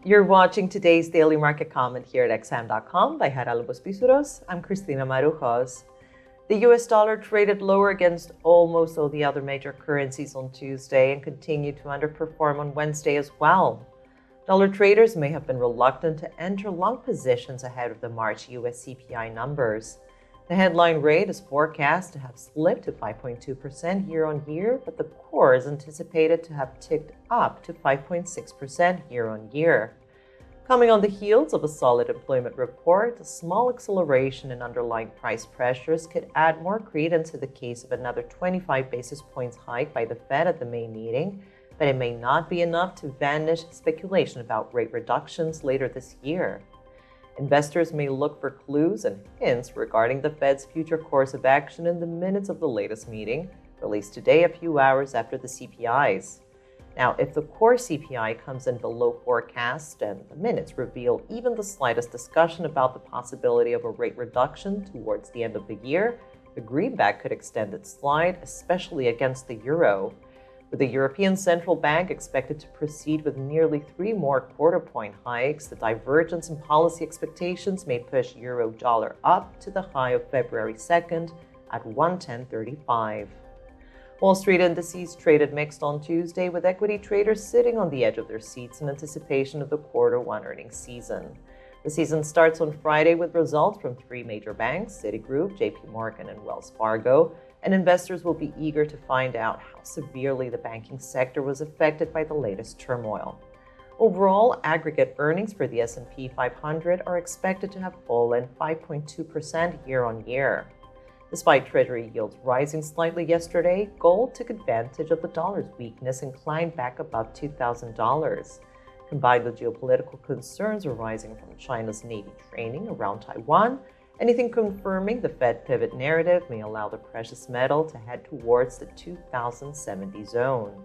You're watching today's daily market comment here at xam.com by Haralubos Pisuros. I'm Cristina Marujos. The US dollar traded lower against almost all the other major currencies on Tuesday and continued to underperform on Wednesday as well. Dollar traders may have been reluctant to enter long positions ahead of the March US CPI numbers. The headline rate is forecast to have slipped to 5.2% year-on-year, but the core is anticipated to have ticked up to 5.6% year-on-year. Coming on the heels of a solid employment report, a small acceleration in underlying price pressures could add more credence to the case of another 25 basis points hike by the Fed at the May meeting, but it may not be enough to banish speculation about rate reductions later this year. Investors may look for clues and hints regarding the Fed's future course of action in the minutes of the latest meeting, released today a few hours after the CPIs. Now, if the core CPI comes in below forecast and the minutes reveal even the slightest discussion about the possibility of a rate reduction towards the end of the year, the greenback could extend its slide, especially against the euro. With the European Central Bank expected to proceed with nearly 3 more quarter-point hikes, the divergence in policy expectations may push euro-dollar up to the high of February 2nd at 110.35. Wall Street indices traded mixed on Tuesday, with equity traders sitting on the edge of their seats in anticipation of the Q1 earnings season. The season starts on Friday with results from 3 major banks, Citigroup, JP Morgan, and Wells Fargo, and investors will be eager to find out how severely the banking sector was affected by the latest turmoil. Overall, aggregate earnings for the S&P 500 are expected to have fallen 5.2% year-on-year. Despite Treasury yields rising slightly yesterday, gold took advantage of the dollar's weakness and climbed back above $2,000. Combined with geopolitical concerns arising from China's Navy training around Taiwan, anything confirming the Fed pivot narrative may allow the precious metal to head towards the 2070 zone.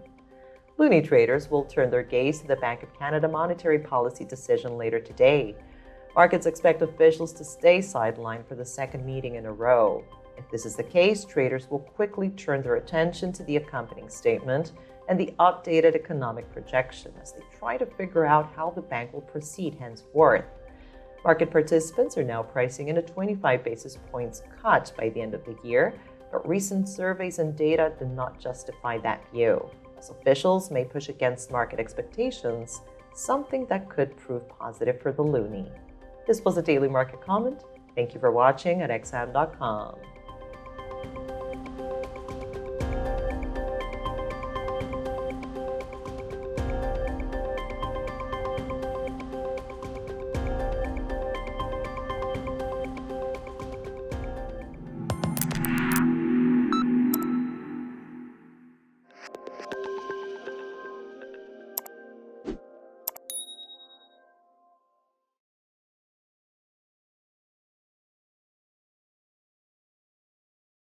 Loonie traders will turn their gaze to the Bank of Canada monetary policy decision later today. Markets expect officials to stay sidelined for the second meeting in a row. If this is the case, traders will quickly turn their attention to the accompanying statement and the updated economic projection as they try to figure out how the bank will proceed henceforth. Market participants are now pricing in a 25 basis points cut by the end of the year, but recent surveys and data do not justify that view, as officials may push against market expectations, something that could prove positive for the loonie. This was a daily market comment. Thank you for watching at xam.com.